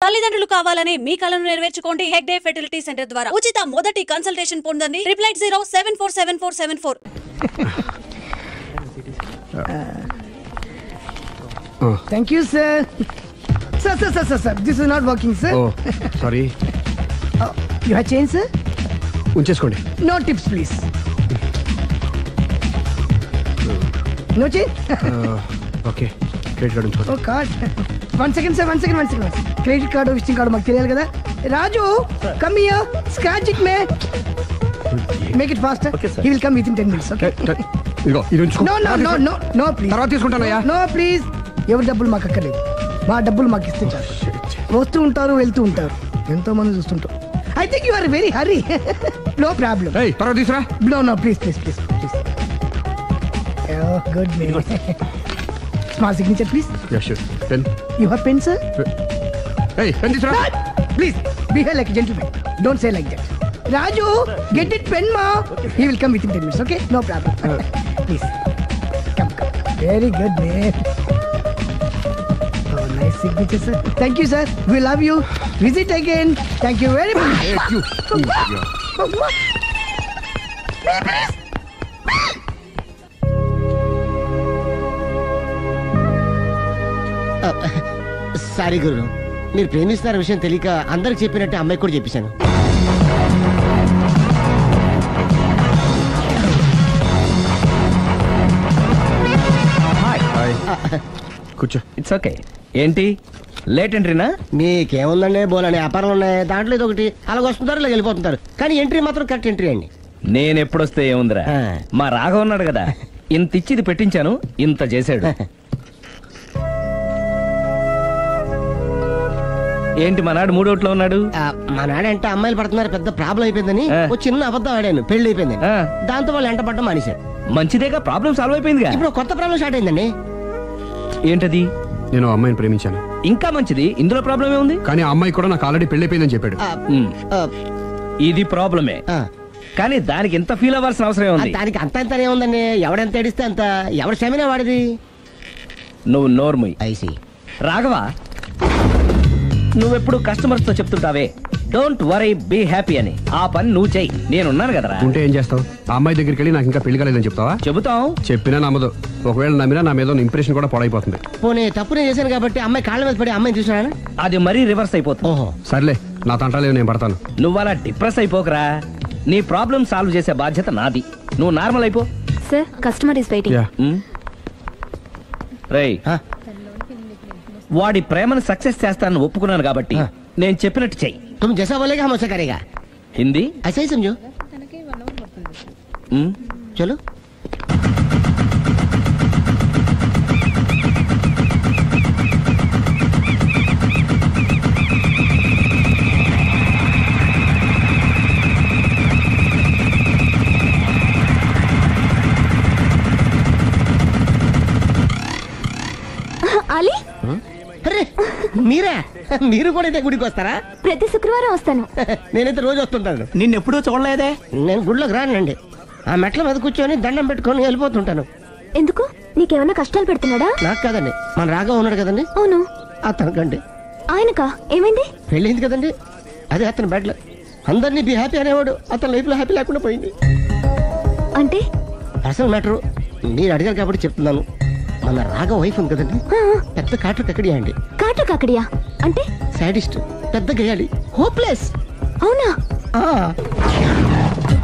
తల్లిదండ్రులు కావాలని మీ కలను నెరవేర్చుకోండి హెగ్డే ఫెర్టిలిటీ సెంటర్ ద్వారా ఉచిత మొదటి కన్సల్టేషన్ పొందండి 888-747474. Thank you, sir. Sir. This is not working, sir. Oh, sorry. You have change, sir? ఉంచేసుకోండి. No tips, please. No change? Okay. Credit card ఉంచుకోండి. Oh, card. One second, sir. Credit card, visiting card, మాకు తెలియాలి కదా. Raju, come here. Scratch it, man. Make it faster. Okay, sir. He will come within 10 minutes, okay? ఇదిగో ఇది ఉంచుకో. No, please. తర్వాత తీసుకుంటానయ్యా. No, please. ఎవరి డబ్బులు మాకు అక్కర్లేదు. మా డబ్బులు మాకు ఇస్తే చాలు. వస్తూ ఉంటారు, వెళ్తూ ఉంటారు. ఎంతో మంది చూస్తుంటారు. I think you are very hurry. No problem. ఏయ్ తర్వాత తీసురా. No, please. Oh, good man. Small signature, please. Yeah, sure. Pen. You have pen, sir? ఏయ్ పెన్ తీసురా. Please, behave like a gentleman. Don't say like that. Raju, get it pen, ma. He will come within 10 minutes, okay? No problem. Please. Come. Very good, man. Oh, nice signature, sir. Thank you, sir. We love you. Visit again. Thank you very much. Hey, you. Sorry గురు, మీరు ప్రేమిస్తున్న విషయం తెలియక అందరికి చెప్పినట్టు అమ్మాయి కూడా చెప్పేశాను. కూర్చో. It's okay. ఏంటి లేట్ ఎంట్రీనా? మీకేముందండి, బోలని వ్యాపారం ఉన్నాయి, దాంట్లో ఇది ఒకటి అలాగ వస్తుంటారు ఇలా వెళ్ళిపోతుంటారు, కానీ ఎంట్రీ మాత్రం కరెక్ట్ ఎంట్రీ అండి. నేను ఎప్పుడొస్తే ఏముందిరా, మా రాఘవ ఉన్నాడు కదా, ఇంత ఇచ్చిది పెట్టించాను, ఇంత చేశాడు. ఏంటి మనాడు మూడోట్లో ఉన్నాడు? మా నాడంటే అమ్మాయిలు పడుతున్నారు, పెద్ద ప్రాబ్లం అయిపోయిందని ఒక చిన్న అబద్ధం ఆడాను, పెళ్లి అయిపోయింది. దాంతో వాళ్ళు ఎంట పడ్డం మానేశారు. మంచిదేగా, ప్రాబ్లం సాల్వ్ అయిపోయిందిగా. ఇప్పుడు కొత్త ప్రాబ్లం స్టార్ట్ అయిందండి. ఏంటది? నేను అమ్మాయిని ప్రేమించాను. ఇంకా మంచిది, ఇందులో ప్రాబ్లం ఏముంది? కానీ ఆ అమ్మాయి కూడా నాకు ఆల్రెడీ పెళ్లి అయిపోయిందని చెప్పాడు. ఇది ప్రాబ్లమే, కానీ దానికి ఎంత ఫీల్ అవ్వాల్సిన అవసరం ఉంది? దానికి అంత ఎంత ఏముందండి, ఎవడెంత ఏడిస్తే అంత, ఎవరి క్షమినా వాడిది. నువ్వు నోర్ముయ్. ఐసి రాఘవ, నువ్వెప్పుడు కస్టమర్స్ తో చెప్తుంటావే డోంట్ వరీ బీ హ్యాపీ అని, ఆ పని నువ్వు చెయ్యి, నేనున్నాను కదరా. ఉంటే ఏం చేస్తావు? ఆ అమ్మాయి దగ్గరికి వెళ్ళి నాకు ఇంకా పెళ్లి కాలేదని చెప్తావా? చెబుతాం. చెప్పినా నమ్మదు. ఒకవేళ నమ్మినా నా మీద ఇంప్రెషన్ కూడా పాడైపోతుంది. పోనీ తప్పునే చేశాను కాబట్టి అమ్మాయి కాళ్ళ మీద పడి అమ్మాయిని చూసినా అది మరీ రివర్స్ అయిపోతుంది. ఓహో సర్లే, నా తంటాలేవు, నేను పడతాను. నువ్వు అలా డిప్రెస్ అయిపోకరా, నీ ప్రాబ్లం సాల్వ్ చేసే బాధ్యత నాది, నువ్వు నార్మల్ అయిపో. Sir, customer is waiting. రేయ్, వాడి ప్రేమను సక్సెస్ చేస్తానని ఒప్పుకున్నాను కాబట్టి నేను చెప్పినట్టు చెయ్యి. तुम जैसा बोलेगा हम वैसा करेगा. హిందీ ऐसा ही समझो. चलो. అలీ, అరే మీరా, మీరు కూడా అయితే గుడికి వస్తారా? ప్రతి శుక్రవారం వస్తాను. నేనైతే రోజు వస్తుంటాను. నిన్నెప్పుడూ చూడలేదే. నేను గుడిలోకి రానండి, ఆ మెట్ల మీద కూర్చొని దండం పెట్టుకొని వెళ్ళిపోతుంటాను. ఎందుకు? నీకేమన్నా కష్టాలు పెడుతున్నాడా? నాకు కాదండి, మన రాఘవ ఉన్నాడు కదండి, అవును. అతనికండి. ఆయనకా? ఏమైంది? పెళ్ళింది కదండి, అదే అతని బెడ్లో అందరినీ బి హ్యాపీ అనేవాడు, అతని లైఫ్ లో హ్యాపీ లేకుండా పోయింది. అంటే అసలు మ్యాటర్ మీరు అడిగారు కాబట్టి చెప్తున్నాను. మన రాఘవ వైఫ్ ఉంది కదండి, పెద్ద కాటు కక్కడియా అండి. కాటు కాకడియా అంటే? సాడిస్ట్, పెద్ద గేయాలి, హోప్లెస్. అవునా?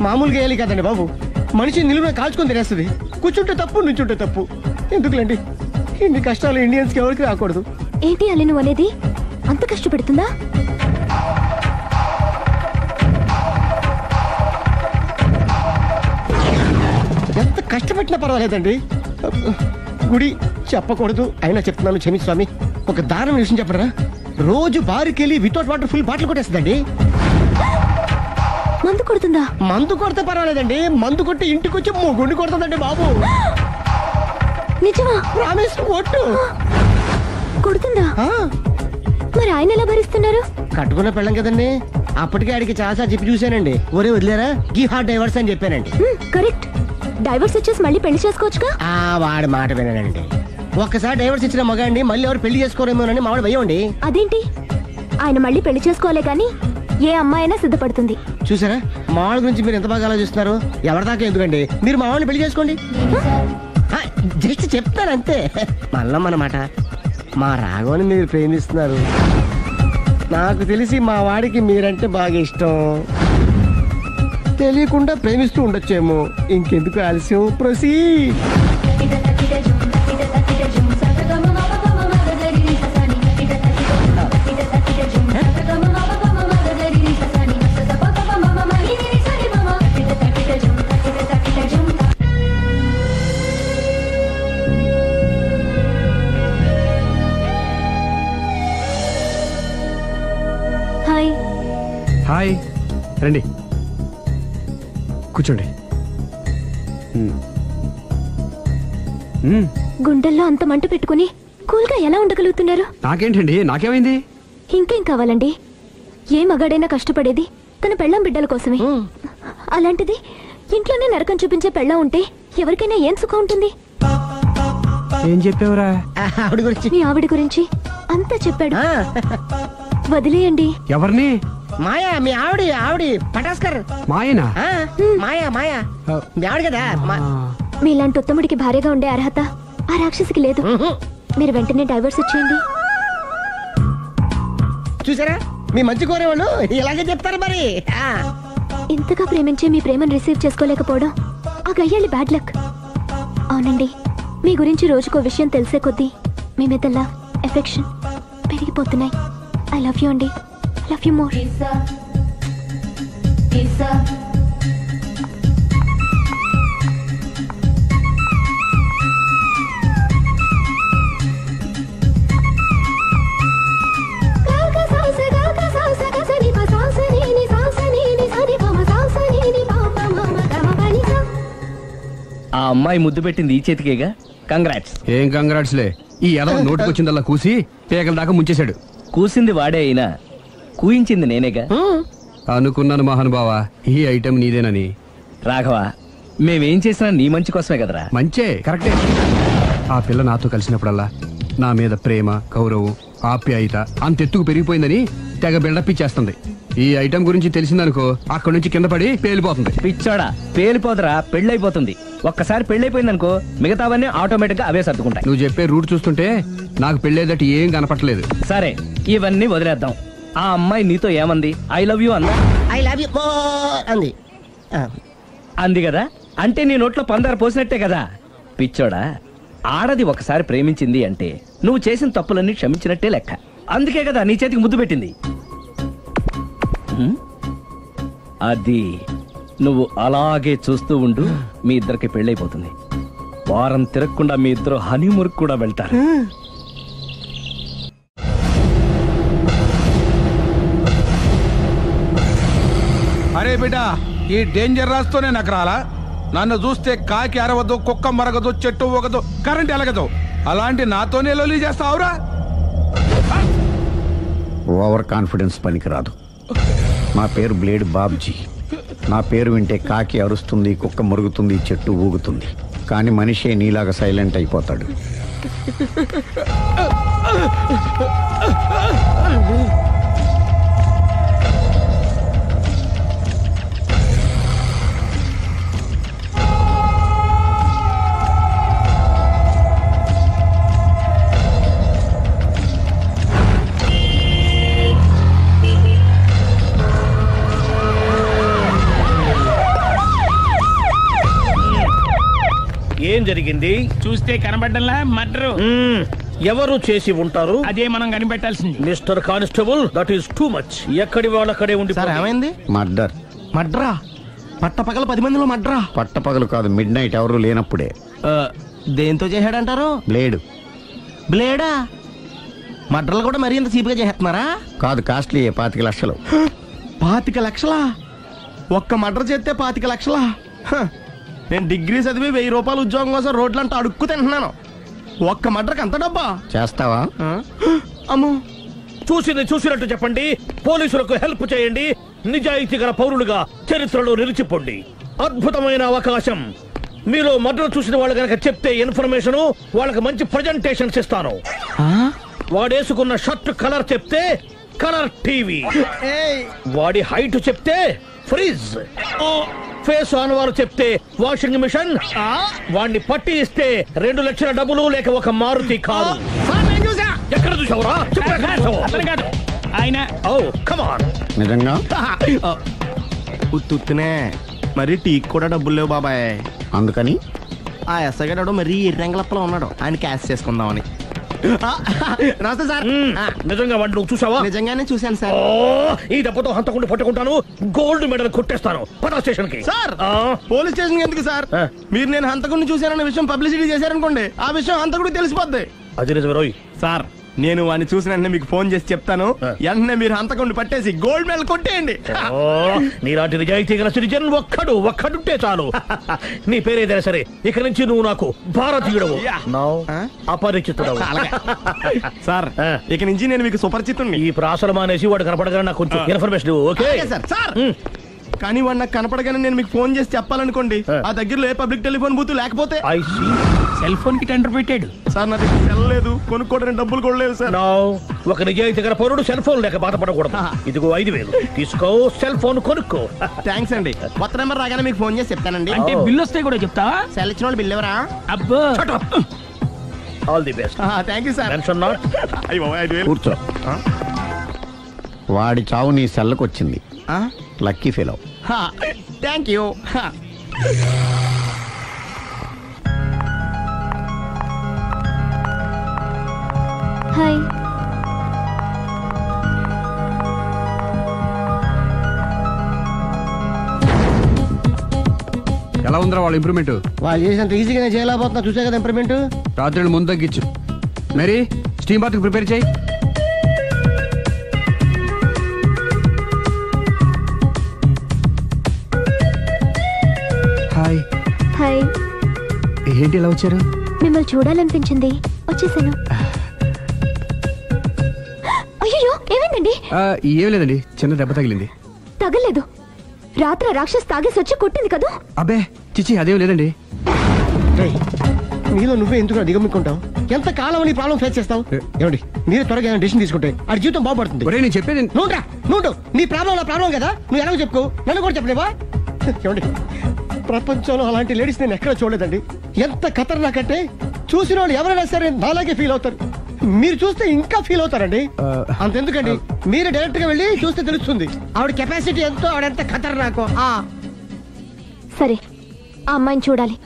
మామూలు గేయాలి కదండి బాబు, మనిషి నిలువున కాల్చుకొని తినేస్తుంది. కూర్చుంటే తప్పు, నుంచుంటే తప్పు. ఎందుకులేండి, ఇన్ని కష్టాలు ఇండియన్స్ కి ఎవరికి రాకూడదు. ఏంటి అల్లి నువ్వు అనేది? అంత కష్టపెడుతుందా? ఎంత కష్టపెట్టినా పర్వాలేదండి. గుడి చెప్పకూడదు, అయినా చెప్తున్నాను, క్షమించు స్వామి. ఒక దారుణ విషయం చెప్పడరా, రోజు బారుకెళ్ళి వితౌట్ వాటర్ ఫుల్ బాటిల్ కొట్టేస్తుందండి. మందు కొడుతుందా? మందు కొడితే పర్వాలేదండి, మందు కొట్టి ఇంటికి వచ్చి మొగుండి కొడుతుందండి బాబు. నిజమా? ప్రామిస్, ఒట్టు. కొడుతుందా? మరి ఆయన ఎలా భరిస్తున్నారు? కట్టుకున్న పెళ్ళం కదండి, అప్పటికే ఆడికి చాలాసార్లు చెప్పి చూశానండి. ఒరే వదిలేరా, గీ హార్ట్ డైవర్స్ అని చెప్పానండి. కరెక్ట్. డైవర్స్ వచ్చేసి మళ్ళీ పెళ్లి చేసుకోవచ్చుగా. వాడి మాట వినండి, ఒక్కసారి డైవర్స్ ఇచ్చిన మగాండి మళ్ళీ ఎవరు పెళ్లి చేసుకోరేమోనని మావాడు భయం అండి. అదేంటి? ఆయన మళ్ళీ పెళ్లి చేసుకోలే గాని ఏ అమ్మాయినా సిద్ధపడుతుంది. చూసారా మా వాళ్ళ గురించి మీరు ఎంత బాగా ఆలోచిస్తున్నారు. ఎవరిదాకా ఎందుకండి, మీరు మా వాళ్ళని పెళ్లి చేసుకోండి. జస్ట్ చెప్తారంతే. మళ్ళా అన్నమాట, మా రాఘవని మీరు ప్రేమిస్తున్నారు. నాకు తెలిసి మా వాడికి మీరంటే బాగా ఇష్టం. తెలియకుండా ప్రేమిస్తూ ఉండొచ్చేమో. ఇంకెందుకు ఆలస్యం, ప్రొసీడ్. హాయ్. హాయ్, రండి కూర్చోండి. గుండెల్లో అంత మంట పెట్టుకుని కూల్గా ఎలా ఉండగలుగుతున్నారు? నాకేంటండి, నాకేమైంది? ఇంకేం కావాలండి? ఏ మగాడైనా కష్టపడేది తన పెళ్ళాం బిడ్డల కోసమే. అలాంటిది ఇంట్లోనే నరకం చూపించే పెళ్ళాం ఉంటే ఎవరికైనా ఏం సుఖం ఉంటుంది? ఏం చెప్పావురా? ఆవిడ గురించి. మీ ఆవిడ గురించి అంతా చెప్పాడు. వదిలేయండి. ఎవరిని? మాయా, మీ ఆవిడ పటాస్కర్. మాయనా? మాయా మీ ఆవిడ కదా. మీలాంటి ఉత్తముడికి భార్యగా ఉండే అర్హత ఆ రాక్షసికి లేదు. మీరు వెంటనే డైవర్స్ ఇచ్చేయండి. చూసారా, మీ మంచి కోరేవాళ్ళు ఇలాగే చెప్తారు మరి. ఇంతగా ప్రేమించే మీ ప్రేమను రిసీవ్ చేసుకోలేకపోవడం ఆ గయ్యాలి బ్యాడ్ లక్. అవునండి, మీ గురించి రోజుకో విషయం తెలిసే కొద్దీ మీ మీద లవ్, ఎఫెక్షన్ పెరిగిపోతున్నాయి. ఐ లవ్ యూ అండి. I love you more. ఆ అమ్మాయి ముద్దు పెట్టింది ఈ చేతికేగా. కంగ్రాట్స్. ఏం కంగ్రాట్స్లే, ఈ ఎదవ నోటికొచ్చిందల్లా కూసి పేకల దాకా ముంచేశాడు. కూసింది వాడే అయినా కూయించింది నేనేగా. అనుకున్నాను మహానుభావా, ఈ ఐటెం నీదేనని. రాఘవ, మేమేం చేసినా నీ మంచి కోసమే కదరా. మంచే, కరెక్టే. ఆ పిల్ల నాతో కలిసినప్పుడల్లా నా మీద ప్రేమ, గౌరవం, ఆప్యాయత అంతెత్తుకు పెరిగిపోయిందని తెగ బిల్డప్ ఇచ్చేస్తుంది. ఈ ఐటెం గురించి తెలిసిందనుకో, అక్కడి నుంచి కింద పడి పేలిపోతుంది. పిచ్చోడా, పేలిపోదరా, పెళ్ళైపోతుంది. ఒక్కసారి పెళ్ళైపోయిందనుకో మిగతావన్నీ ఆటోమేటిక్ గా అవే సర్దుకుంటాయి. నువ్వు చెప్పే రూట్ చూస్తుంటే నాకు పెళ్ళేదటి ఏం కనపట్లేదు. సరే, ఇవన్నీ వదిలేద్దాం. ఆ అమ్మాయి నీతో ఏమంది? ఐ లవ్ యూ అందా? ఐ లవ్ యూ అంది. అంది కదా, అంటే నీ నోట్లో పందారు పోసినట్టే కదా. పిచ్చోడా, ఆడది ఒకసారి ప్రేమించింది అంటే నువ్వు చేసిన తప్పులన్నీ క్షమించినట్టే లెక్క. అందుకే కదా నీ చేతికి ముద్దు పెట్టింది. అది నువ్వు అలాగే చూస్తూ ఉండు, మీ ఇద్దరికి పెళ్ళైపోతుంది. వారం తిరగకుండా మీ ఇద్దరు హనీమూర్ కూడా వెళ్తారు. అరే బిడ్డ, ఈ డేంజర్ రాస్తూనే నాకు రాలా. నన్ను చూస్తే కాకి అరవదు, కుక్క మరగదు, చెట్టు ఊగదు, కరెంట్ ఎలగదు. అలాంటి నాతోనే లొలి చేస్తావురా? ఓవర్ కాన్ఫిడెన్స్ పనికిరాదు. నా పేరు బ్లేడ్ బాబ్జీ. నా పేరు వింటే కాకి అరుస్తుంది, కుక్క మురుగుతుంది, చెట్టు ఊగుతుంది. కానీ మనిషే నీలాగా సైలెంట్ అయిపోతాడు. ఏం జరిగింది? చూస్తే కనబడ్డంలా మర్డర్. ఎవరు చేసి ఉంటారు? అదే మనం కనిపెట్టాల్సింది. Mister constable, that is too much. ఎక్కడి వాళ్ళక్కడే ఉండి. ఏమైంది? మర్డర్. మడ్రా? పట్టపగలు 10 మందిలో మడ్రా? పట్టపగలు కాదు, మిడ్ నైట్ ఎవరు లేనప్పుడే. దేంతో చేశాడంటారు? బ్లేడ్. బ్లేడా? మడ్రలు కూడా మరీ ఇంత చీప్గా చేస్తున్నారా? కాదు, కాస్ట్లీ. 25 లక్షలు. 25 లక్షలా? ఒక్క మడ్ర చేస్తే 25 లక్షలా? నేను డిగ్రీ చదివి 1000 రూపాయలు ఉద్యోగం కోసం రోడ్లంతా అడుక్కు తింటున్నాను. ఒక్క మడ్రకు అంత డబ్బా? చేస్తావా? అమ్మో, చూసింది చూసినట్టు చెప్పండి. పోలీసులకు హెల్ప్ చేయండి. నిజాయితీ గల పౌరులుగా చరిత్రలో నిలిచిపోండి. అద్భుతమైన అవకాశం. మీలో మర్డర్ చూసిన వాళ్ళు కనుక చెప్తే ఇన్ఫర్మేషన్, వాళ్ళకి మంచి ప్రజెంటేషన్స్ ఇస్తాను. వాడేసుకున్న షర్ట్ కలర్ చెప్తే కలర్ టీవీ. వాడి హైట్ చెప్తే ఫ్రిజ్, ఫేస్ ఆన్ వారు చెప్తే వాషింగ్ మిషన్, వాడిని పట్టి ఇస్తే 2 లక్షల డబ్బులు లేక ఒక మారుతి కారు. ఎక్కడ చూసావురా? ఆయన కమాన్. నిజంగా ఉత్తునే మరి టీకి కూడా డబ్బులు లేవు బాబాయ్. అందుకని ఆ ఎస్ఐగాడు మరీ ఎర్రంగలప్పలో ఉన్నాడు, ఆయన క్యాష్ చేసుకుందామని. నమస్తే సార్. నిజంగా వాడిని నువ్వు చూసావా? నిజంగానే చూశాను సార్. ఈ దెబ్బతో హంతకుండా పట్టుకుంటాను, గోల్డ్ మెడల్ కొట్టేస్తాను. పద స్టేషన్ కి. సార్ పోలీస్ స్టేషన్ ఎందుకు సార్? మీరు నేను హంతకుడిని చూశానన్న విషయం పబ్లిసిటీ చేశారనుకోండి, ఆ విషయం హంతకుడికి తెలిసిపోద్ది. అది నిజమే రోయ్. సార్ నేను వాడిని చూసిన వెంటనే మీకు ఫోన్ చేసి చెప్తాను, వెంటనే మీరు హంతకుడిని పట్టేసి గోల్డ్ మెడల్ కొట్టేయండి. నీలాంటి నిజాయితీ గల సిటిజన్ ఒక్కడుంటే చాలు. నీ పేరేదైనా సరే, ఇక నుంచి నువ్వు నాకు భారతీయుడవు, అపరిచితుడవు. సార్ ఇక నుంచి నేను మీకు సుపరిచితుడిని. ఈ ప్రాసలు మానేసి వాడు కనపడగానే నాకు కొంచెం ఇన్ఫర్మేషన్. Okay sir. సార్ కానీ వాడు నాకు కనపడగానే నేను మీకు ఫోన్ చేసి చెప్పాలనుకోండి, ఆ దగ్గరలో ఏ పబ్లిక్ టెలిఫోన్ బూత్ లేకపోతే. సెల్ ఫోన్ కి టెండర్ పెట్టాడు సార్. నా దగ్గర సెల్ లేదు, కొనుక్కోవడానికి డబ్బులు కూడా లేవు సార్. ఒక నిజాయితీ గల పౌరుడు సెల్ ఫోన్ లేక బాధపడకూడదు. ఇదిగో 5,000 తీసుకో, సెల్ ఫోన్ కొనుక్కో. థ్యాంక్స్ అండి. కొత్త నెంబర్ రాగానే మీకు ఫోన్ చేసి చెప్తానండి. అంటే బిల్ వస్తే కూడా చెప్తావా? సెల్ ఇచ్చిన వాళ్ళు బిల్ ఎవరా? అబ్బో all the best. Thank you sir. Tension not. కూర్చో. వాడి చావు నీ సెల్లకు వచ్చింది. Lucky fellow. Thank you. Hi. ఎలా ఉందిరా వాళ్ళ ఇంప్రూవ్మెంట్? వాళ్ళు చేసినంత ఈజీగా చేయలేకపోతున్నా, చూసే కదా ఇంప్రూవ్మెంట్. రాత్రి ముందు తగ్గించు. మరి స్టీమ్ బాత్ ప్రిపేర్ చేయి. హాయ్. హాయ్. ఏంటి ఇలా వచ్చారు? మిమ్మల్ని చూడాలనిపించింది, వచ్చేసాను. అయ్యో ఏమైందండి? ఏం లేదండి, చిన్న దెబ్బ తగిలింది. తగలేదు. రాత్రి రాక్షస్ తాగేసి వచ్చి కొట్టింది కదా? అబ్బే చిచి, అదేం లేదండి. నీలో నువ్వే ఎందుకు దిగమ్ముకుంటావు? ఎంత కాలం నీ ప్రాబ్లం ఫేస్ చేస్తావు? ఏమండి మీరు త్వరగా డెసిషన్ తీసుకుంటే ఆ జీవితం బాగుపడుతుంది. నేను చెప్పేది నువ్వు నీ ప్రాబ్లం నా ప్రాబ్లం కదా, నువ్వు ఎలాగో చెప్పుకో, నన్ను కూడా చెప్పలేవా? ఏమండి ప్రపంచంలో అలాంటి లేడీస్ నేను ఎక్కడ చూడలేదండి. ఎంత ఖతర్నాకంటే చూసిన వాళ్ళు ఎవరైనా సరే నాలాగే ఫీల్ అవుతారు. మీరు చూస్తే ఇంకా ఫీల్ అవుతారండి. అంతెందుకండి, మీరు డైరెక్ట్ గా వెళ్ళి చూస్తే తెలుస్తుంది ఆవిడ కెపాసిటీ ఎంతో, ఆవిడెంత ఖతర్నాకో. సరే, ఆ అమ్మాయిని చూడాలి.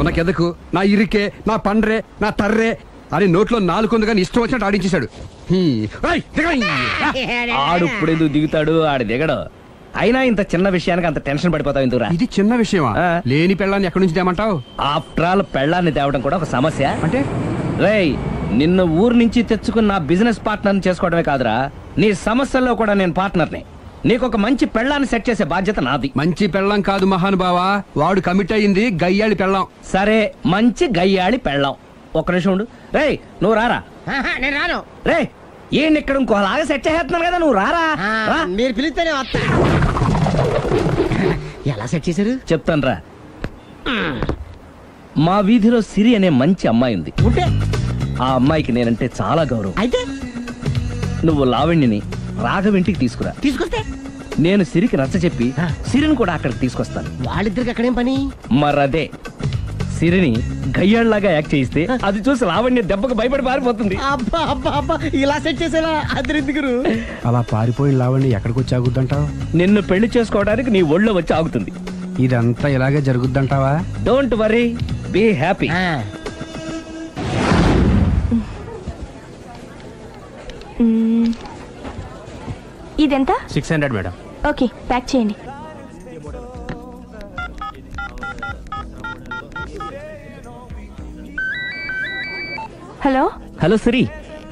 ఉనకెదకు, నా ఇరికే, నా పండ్రే, నా తర్రే అని నోట్లో 4 ఉంది కానీ ఇష్టం వచ్చినట్టు ఆడించేశాడు. ఆడు ఇప్పుడు ఎందుకు దిగుతాడు? ఆడు దిగడు. అయినా ఇంత చిన్న విషయానికి అంత టెన్షన్ పడిపోతావు ఎందుకురా? ఇది చిన్న విషయమా? లేని పెళ్ళాన్ని ఎక్కడి నుంచి తేమంటావు? ఆఫ్టర్ ఆల్ పెళ్ళాన్ని తేవడం కూడా ఒక సమస్య అంటే? రేయ్, నిన్ను ఊరు నుంచి తెచ్చుకున్న నా బిజినెస్ పార్ట్నర్ని చేసుకోవడమే కాదురా, నీ సమస్యల్లో కూడా నేను పార్ట్నర్ని. నీకు ఒక మంచి పెళ్ళాన్ని సెట్ చేసే బాధ్యత నాది. మంచి పెళ్ళం కాదు మహానుభావా, వాడు కమిట్ అయ్యింది గయ్యాళి పెళ్ళం. సరే, మంచి గయ్యాళి పెళ్ళాం. ఒక్క నిమిషం ఉండు. రేయ్ నువ్వు రారా. నేను రాను. రే ఈయన ఇక్కడ ఇంకోలాగా సెట్ చేస్తున్నాను కదా, నువ్వు రారా. మీరు పిలిస్తేనే వస్తా. ఎలా సెట్ చేశారు చెప్తాను రా. మా వీధిలో సిరి అనే మంచి అమ్మాయి ఉంది. ఆ అమ్మాయికి నేనంటే చాలా గౌరవం. అయితే నువ్వు లావణ్యని రాఘవింటికి తీసుకొస్తే నేను సిరికి నచ్చ చెప్పి సిరిని కూడా అక్కడికి తీసుకొస్తాను. వాళ్ళిద్దరికి అక్కడేం పని? మరదే, సిరిని గయ్యాళ్ళలాగా యాక్ట్ చేయిస్తే అది చూసి లావణ్య దెబ్బకు భయపడి పారిపోతుంది. అబ్బా అబ్బా అబ్బా, ఇలా సెట్ చేసేలా అద్దరెందుకు? అలా పారిపోయిన లావణ్య ఎక్కడికి వచ్చి ఆగుద్దంటావు? నిన్ను పెళ్లి చేసుకోవడానికి నీ ఒళ్ళో వచ్చి ఆగుతుంది. ఇదంతా ఇలాగే జరుగుద్దంటావా? Don't worry, be happy. ఇదెంత? 600 మేడం. ఓకే, ప్యాక్ చేయండి. Hello hello Siri,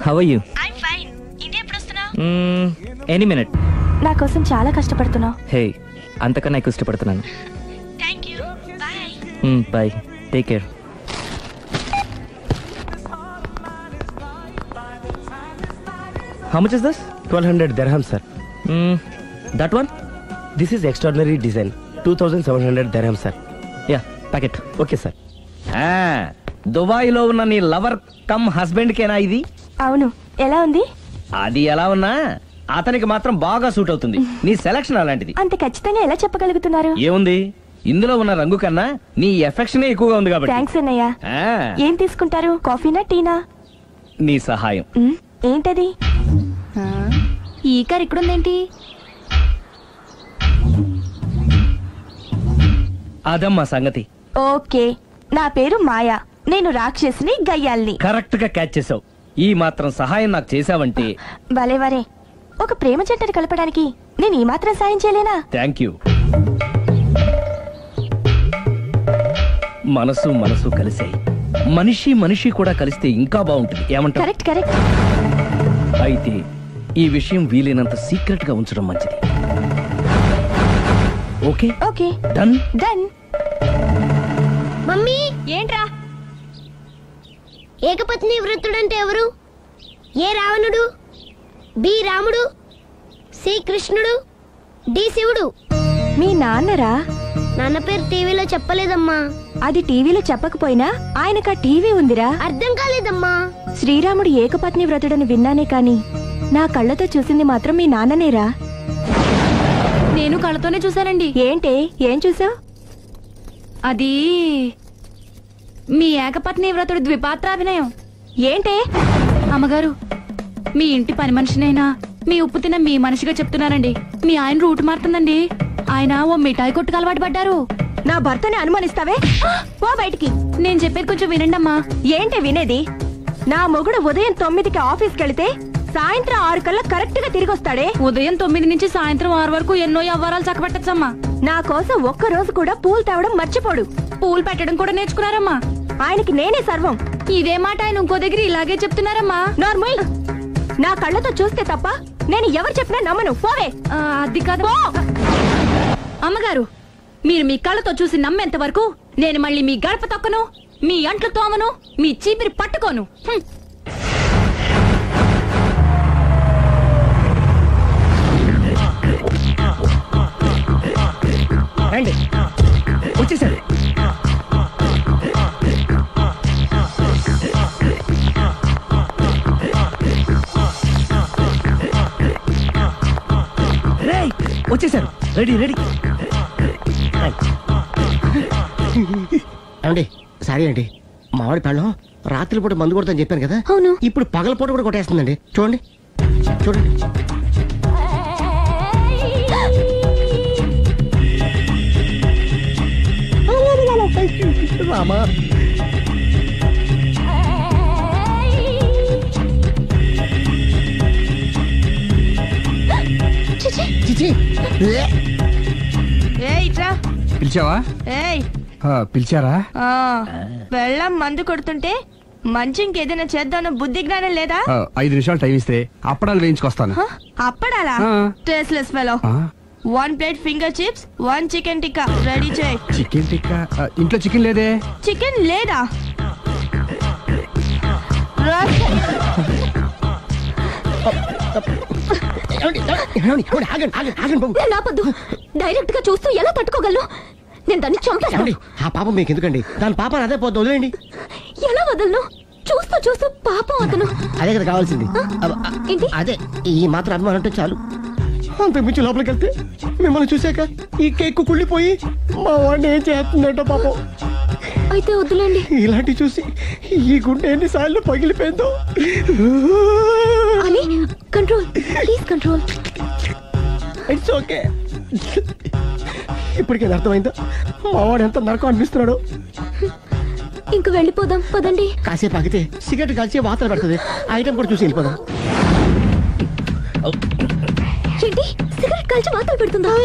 how are you? I'm fine. India ఎప్పుడు వస్తున్నావు? Any minute. నా కోసం చాలా కష్టపడుతున్నావు. హే, అంతకన్నా ఎక్కువ ఇష్టపడుతున్నాను. Thank you. Bye. Bye, take care. How much is this? 1200 dirhams, sir. That one? This is extraordinary design 2700 dirham sir. Yeah packet okay sir. Dubai లో ఉన్న నీ లవర్ కమ్ హస్బెండ్ కేనా ఇది? అవును. ఎలా ఉంది? అది ఎలా ఉన్నా అతనికి మాత్రం బాగా సూట్ అవుతుంది. నీ సెలక్షన్ అలాంటిది. అంత ఖచ్చితంగా ఎలా చెప్పగలుగుతున్నారు? ఏముంది, ఇందులో ఉన్న రంగు కన్నా నీ ఎఫెక్షన్ ఎక్కువగా ఉంది కాబట్టి. థ్యాంక్స్ అన్నయ్య. ఏం తీసుకుంటారు, కాఫీనా టీనా? నీ సహాయం. ఏంటది? ఈ కార్ ఇక్కడుందేంటి? అదమ్మా సంగతి. ఓకే, నా పేరు మాయా. నేను రాక్షసిని, గయ్యాల్ని. కరెక్ట్ గా క్యాచ్ చేసావు. ఈ మాత్రం సహాయం నాకు చేసావంటే. భలే వరే. ఒక ప్రేమ జంటని కలపడానికి నేను ఈ మాత్రం సాయం చేయలేనా? Thank you. మనసు మనసు కలిసాయి, మనిషి మనిషి కూడా కలిస్తే ఇంకా బాగుంటుంది. ఏమంటావు? Correct correct. అయితే ఈ విషయం వీలైనంత సీక్రెట్ గా ఉంచడం మంచిది. Okay okay, done done. Mummy, ఏంట్రా? ఏకపత్ని వృత్తుడంటే ఎవరు? ఏ రావణుడు, బి రాముడు, సి కృష్ణుడు, డి శివుడు. మీ నాన్నరా? నాన్న పేరు టీవీలో చెప్పలేదమ్మా. అది టీవీలో చెప్పకపోయినా ఆయనకా టీవీ ఉందిరా. అర్థం కాలేదమ్మా. శ్రీరాముడు ఏకపత్ని వ్రతుడని విన్నానే కాని నా కళ్ళతో చూసింది మాత్రం మీ నాన్ననేరా. నేను కళ్ళతోనే చూశానండి. ఏంటే, ఏం చూసావు? అది మీ ఏకపత్ని వ్రతుడి ద్విపాత్రాభినయం. ఏంటే? అమ్మగారు, మీ ఇంటి పని మనిషినైనా మీ ఉప్పు తిన్న మీ మనిషిగా చెప్తున్నానండి. మీ ఆయన రూటు మారుతుందండి. ఆయన ఓ మిఠాయి కొట్టుకు అలవాటు పడ్డారు. నా భర్తని అనుమానిస్తావే? పో బయటికి. నేను చెప్పేది కొంచెం వినండి అమ్మా. ఏంటి వినేది? నా మొగుడు ఉదయం 9కి ఆఫీస్కి వెళితే సాయంత్రం 6 కల్లా కరెక్ట్ గా తిరిగి వస్తాడే. ఉదయం 9 నుంచి సాయంత్రం 6 వరకు ఎన్నో వ్యవహారాలు చక్కబెట్టచ్చమ్మా. నా కోసం ఒక్క రోజు కూడా పూలు తేవడం మర్చిపోడు. పూలు పెట్టడం కూడా నేర్చుకున్నారమ్మా. ఆయనకి నేనే సర్వం. ఇదే మాట ఆయన ఇంకో దగ్గర ఇలాగే చెప్తున్నారమ్మా. నార్మల్. నా కళ్ళతో చూస్తే తప్ప నేను ఎవరు చెప్పినా నమ్మను. పోవే. అది కాదు అమ్మగారు. మీరు మీ కళ్ళతో చూసి నమ్మేంత వరకు నేను మళ్ళీ మీ గడప తొక్కను, మీ అంట్లు తోమను, మీ చీపిరి పట్టుకోను. రండి, వచ్చేసాడు. వచ్చేసారు. Ready ready. అండి సారీ అండి, మామిడి పళ్ళం రాత్రిపూట మందు కొడతాను చెప్పాను కదా. అవును. ఇప్పుడు పగలపూట కూడా కొట్టేస్తుందండి. చూడండి చూడండి. రామా, చిచి. పిలిచావా? పిలిచారా? వెళ్ళం మందు కొడుతుంటే మంచి ఇంకేదైనా చేద్దామన్న బుద్ధి జ్ఞానం లేదా? 5 నిమిషాలు టైం ఇస్తే అప్పడాలు వేయించుకొస్తాను. అప్పడాలా? Tasteless fellow. 1 plate finger chips, 1 chicken tikka ready చేయి. చికెన్ టిక్కా? ఇంట్లో చికెన్ లేదే. చికెన్ లేదా? నాపద్దు. డైరెక్ట్ గా చూస్తూ ఎలా తట్టుకోగలను? నేను దాన్ని చంపేస్తాను. ఆ పాపం మీకు ఎందుకండి? దాని పాపం అదే పోతుంది, వదిలేండి. ఎలా వదలను? చూస్తూ చూస్తూ పాపం అతను. అదే కదా కావాల్సింది. ఏంటి? అదే ఈ మాత్రం అభిమానం అంటే చాలు. అంతకుమించి లోపలికి వెళ్తే మిమ్మల్ని చూసాక ఈ కేక్ కుళ్ళిపోయి మా వాడిని ఏం చేస్తుందంటో పాపం. అయితే వద్దులేండి. ఇలాంటి చూసి ఈ గుండె ఎన్నిసార్లు పగిలిపోయిందో. అని control, please control. It's okay. ఇప్పటికే అర్థమైందా మా వాడు ఎంత నరకం అనిపిస్తున్నాడు? ఇంక వెళ్ళిపోదాం పదండి. కాసేపు ఆగితే సిగరెట్ కాల్చి వాతలు పడుతుంది. ఐటమ్ కూడా చూసి వెళ్ళిపోదాం. ఏంటి, సిగరెట్ కాల్చి వాతలు పెడుతుందా?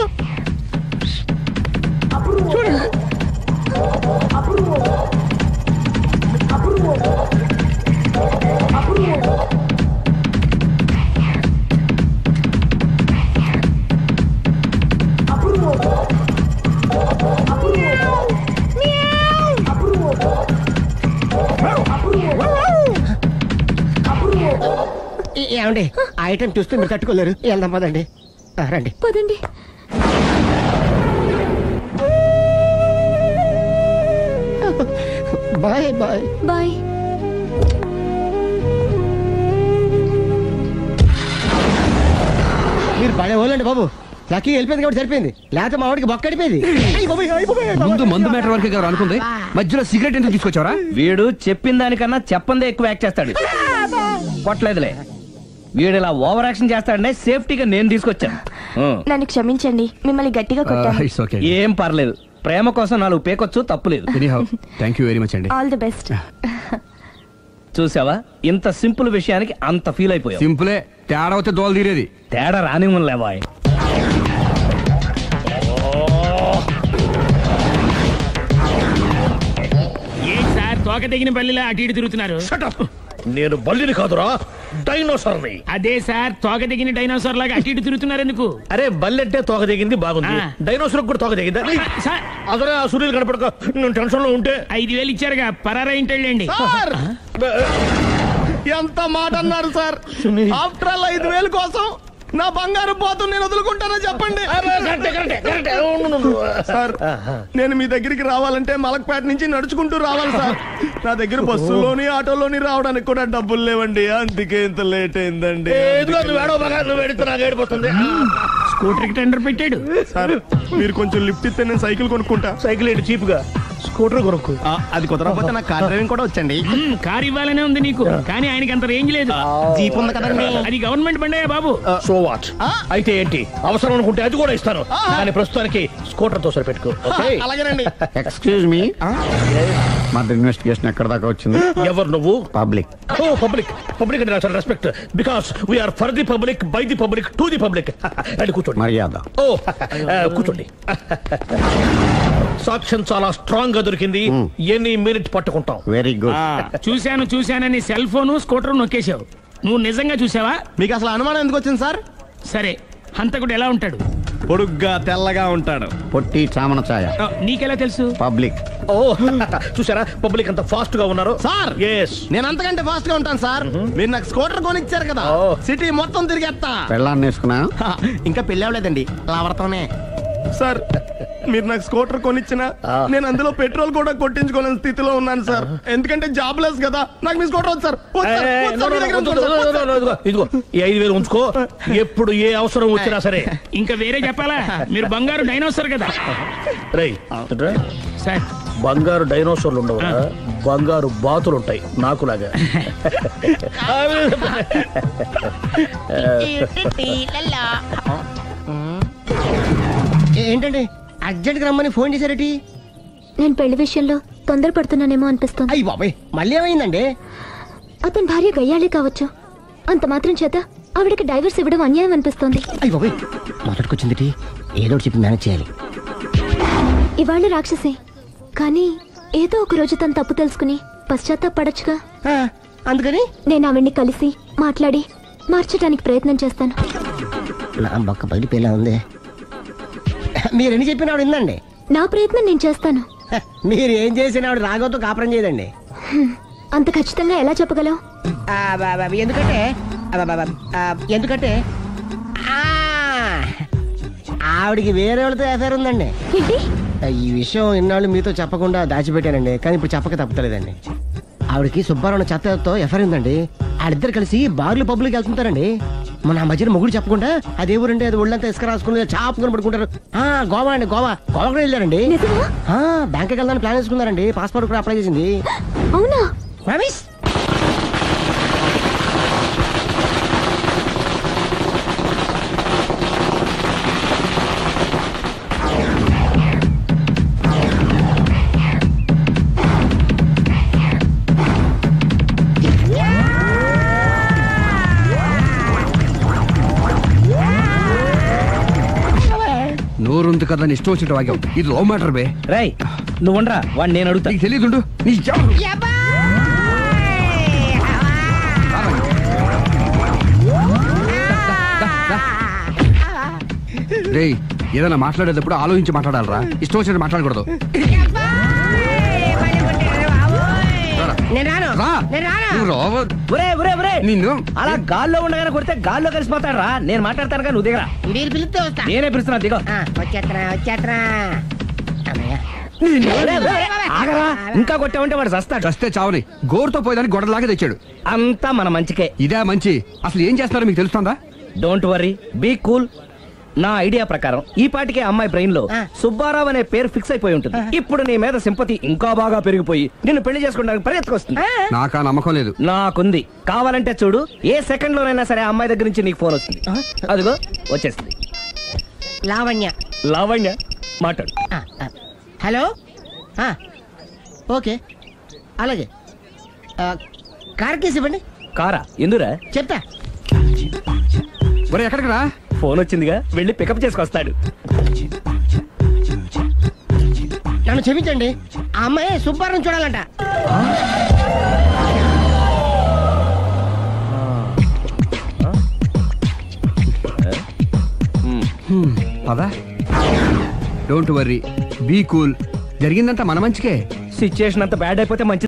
చూడండి. ఏమండి, ఆ ఐటమ్ చూస్తే మీరు తట్టుకోలేరు. వెళ్దాం పదండి. రండి పదండి. Bye bye bye. మీరు పడే వాళ్ళండి బాబు. లక్కీ వెళ్ళిపోయింది కాబట్టి సరిపోయింది, లేకపోతే మా వాడికి బొక్క అడిపోయింది. ముందు మందు మ్యాటర్ వరకే కదా అనుకుంది, మధ్యలో సిగరెట్ ఎందుకు తీసుకొచ్చావరా? వీడు చెప్పిన దానికన్నా చెప్పందే ఎక్కువ యాక్ట్ చేస్తాడు. కొట్టలేదులే, వీడు ఇలా ఓవర్ యాక్షన్ చేస్తాడనే సేఫ్టీగా నేను తీసుకొచ్చాను. నన్ను క్షమించండి, మిమ్మల్ని గట్టిగా కొట్టాను. It's okay. ఏం పర్లేదు, ప్రేమ కోసం 4 పేకొచ్చు, తప్పులేదు. Anyhow thank you very much అండి. All the best. చూసావా, ఇంత సింపుల్ విషయానికి అంత ఫీల్ అయిపోయావు. సింపులే, తేడా వస్తే దోలు తీరేది. తేడా రాని లేవాయ్. సార్ తోక తెగిన బల్లిలా అటు ఇటు తిరుగుతున్నారు. నేను బల్లిని కాదురా, డైనోసార్ని. అదే సార్ తోక తెగిన డైనోసార్ లాగా అటు ఇటు తిరుగుతున్నారు ఎందుకు? అరే బల్లెట్టే తోక దిగింది బాగుంది, డైనోసార్ కూడా తోక దిగిందా? అదరే ఆ సూర్యులు కనపడక నేను టెన్షన్ లో ఉంటే 5,000 ఇచ్చారుగా, పరారా ఇంటండి. ఎంత మాట అన్నారు సార్? ఆఫ్టర్ ఆల్ 5,000 కోసం నా బంగారు పోతు నేను వదులుకుంటానో చెప్పండి సార్. నేను మీ దగ్గరికి రావాలంటే మలక్పేట నుంచి నడుచుకుంటూ రావాలి సార్. నా దగ్గర బస్సులోని ఆటోలోని రావడానికి కూడా డబ్బులు లేవండి, అందుకే ఇంత లేట్ అయిందండి. స్కూటర్ కి టెండర్ పెట్టాడు సార్. మీరు కొంచెం లిఫ్ట్ ఇస్తే నేను సైకిల్ కొనుక్కుంటా. సైకిల్ ఏంటి చీప్ గా, స్కూటర్ కొనుక్కు. అది కుదరకపోతే నాకు కార్ డ్రైవింగ్ కూడా వచ్చండి. కార్ ఇవ్వాలనే ఉంది నీకు, కానీ ఆయనకి అంత రేంజ్ లేదు. జీప్ ఉంది కదండి. అది గవర్నమెంట్ బండే బాబు. So what? అయితే ఏంటి, అవసరం అనుకుంటే అది కూడా ఇస్తాను, కానీ ప్రస్తుతానికి స్కూటర్ తో సరిపెట్టుకో. అలాగేనండి. ఎక్స్క్యూజ్ మీ, మర్డర్ ఇన్వెస్టిగేషన్ ఎక్కడ దాకా వచ్చింది? ఎవరు నువ్వు? పబ్లిక్. ఓ పబ్లిక్. పబ్లిక్ అంటే చాలా respect, because we are for the public, by the public, to the public. అది కూర్చోండి. మర్యాద. ఓ కూర్చోండి. సాక్ష్యం చాలా స్ట్రాంగ్ గా దొరికింది, ఎన్ని మినిట్ పట్టుకుంటాం. Very good. చూశానని సెల్ ఫోన్ స్కూటర్ నొక్కేశావు. నువ్వు నిజంగా చూసావా? మీకు అసలు అనుమానం ఎందుకు వచ్చింది సార్? సరే, హంతకుడు ఎలా ఉంటాడు? పొడుగ్గా తెల్లగా ఉంటాడు. పొట్టి చామన ఛాయ. నీకెలా తెలుసు? పబ్లిక్. ఓ చూసారా పబ్లిక్ అంత ఫాస్ట్ గా ఉన్నారు సార్. yes నేను అంతకంటే ఫాస్ట్ గా ఉంటాను సార్. మీరు నాకు స్కూటర్ కొనిచ్చారు కదా, సిటీ మొత్తం తిరిగేస్తా. పెళ్ళాన్ని వేసుకున్నా? ఇంకా పెళ్లి అవ్వలేదండి, లావర్తోనే. సార్ మీరు నాకు స్కూటర్ కొనిచ్చినా నేను అందులో పెట్రోల్ కూడా కొట్టించుకోలేని స్థితిలో ఉన్నాను సార్. ఎందుకంటే జాబ్ లెస్ కదా, నాకు మీ స్కూటర్ వద్దు సార్. ఇదిగో ఈ 5,000 ఉంచుకో, ఎప్పుడు ఏ అవసరం వచ్చినా సరే. ఇంకా వేరే చెప్పాలా? మీరు బంగారు డైనోసార్ కదా. రై సార్, బంగారు డైనోసార్లు ఉండవు, బంగారు బాతులు ఉంటాయి నాకులాగా. ఏంటండి అర్జెంట్ గా రమ్మని ఫోన్ చేశారటి? నేను పెళ్లి విషయంలో తొందరపడుతున్నానేమో అనిపిస్తుంది. అయ్యి బాబాయ్, మళ్ళీ ఏమైందండి? అతని భార్య గయ్యాళే కావచ్చు, అంత మాత్రం చేత ఆవిడకి డైవర్స్ ఇవ్వడం అన్యాయం అనిపిస్తోంది. అయ్యి బాబాయ్, మొదటికొచ్చింది ఏదో చెప్పి మేనేజ్ చేయాలి. ఇవాళ రాక్షసే, కానీ ఏదో ఒక రోజు తను తప్పు తెలుసుకుని పశ్చాత్తాపడొచ్చుగా. అందుకని నేను ఆవిడ్ని కలిసి మాట్లాడి మార్చడానికి ప్రయత్నం చేస్తాను. నా బొక్క బయటపోయేలా ఉంది. మీరెన్ని చెప్పిన ఆవిడ ఉందండి. నా ప్రయత్నం నేను చేస్తాను. మీరు ఏం చేసిన ఆవిడ రాగోతో కాపురం చేయదండి. అంత ఖచ్చితంగా ఎలా చెప్పగలవు? ఎందుకంటే ఆవిడికి వేరే వాళ్ళతో ఎఫైర్ ఉందండి. ఈ విషయం ఇన్నాళ్ళు మీతో చెప్పకుండా దాచిపెట్టానండి, కానీ ఇప్పుడు చెప్పక తప్పుతలేదండి. ఆవిడకి సుబ్బారావు చెత్తతో ఎఫైర్ ఉందండి. వాళ్ళిద్దరు కలిసి బార్లు పబ్లిక్ వెళ్తుంటారండి. మన మధ్యన మొగుడు చెప్పకుండా అదే ఊరండి, అది ఒళ్ళంతా ఇసుక రాసుకుని చాపుకొని పడుకుంటారు. గోవా అండి, గోవా కూడా వెళ్ళారండి. బ్యాంక్కి వెళ్దాని ప్లాన్ వేసుకున్నారండి, పాస్పోర్ట్ కూడా అప్లై చేసింది. అవునా? నోరుంది కదా ఇష్టం వచ్చినట్టు వాగావు. ఇది లవ్ మ్యాటర్ బే. రై నువ్వు ఉండరా, వాడిని నేను అడుగుతా. నీకు తెలియదు. రేయ్, ఏదైనా మాట్లాడేటప్పుడు ఆలోచించి మాట్లాడాలరా, ఇష్టం వచ్చినట్టు మాట్లాడకూడదు. నిన్ను అలా గాల్లో ఉండగానే కొడితే గాల్లో కలిసిపోతాడు రా. నేను మాట్లాడతాను, నువ్వు దిగరా. మీరు పిలిస్తే వస్తా. నేనే పిలుస్తున్నా, దిగో. వచ్చేత్తరా. ఆగరా, ఇంకా కొట్టామంటే వాడు చస్తాడు. చస్తే చావని గోరుతో పోయేదానికి గొడవలాగా తెచ్చాడు. అంతా మన మంచికే. ఇదే మంచి. అసలు ఏం చేస్తారో మీకు తెలుస్తుందా? Don't worry, be cool. నా ఐడియా ప్రకారం ఈ పాటికే అమ్మాయి బ్రెయిన్ లో సుబ్బారావు అనే పేరు ఫిక్స్ అయిపోయి ఉంటుంది. ఇప్పుడు నీ మీద సింపతి ఇంకా బాగా పెరిగిపోయి నిన్ను పెళ్లి చేసుకోవడానికి పరిగెత్తుకొస్తుంది. నాకా నమ్మకం లేదు. నాకుంది. కావాలంటే చూడు, ఏ సెకండ్ లోనైనా సరే అమ్మాయి దగ్గర నుంచి నీకు ఫోన్ వస్తుంది. అదిగో వచ్చేస్తుంది. లావణ్య. లావణ్య మాట్లాడు. హలో. ఓకే, అలాగే. కార్ కేసు ఇవ్వండి. కారా? ఎందురా? చెప్తా. మరి ఎక్కడికి రా? ఫోన్ వచ్చిందిగా, వెళ్ళి పికప్ చేసుకొస్తాడు. నన్ను క్షమించండి, ఆ అమ్మాయి సుబ్బారావు చూడాలంట. పదా. Don't worry, be cool. జరిగిందంతా మన మంచికే. సిచ్యుయేషన్ అంత బ్యాడ్ అయిపోతే మంచి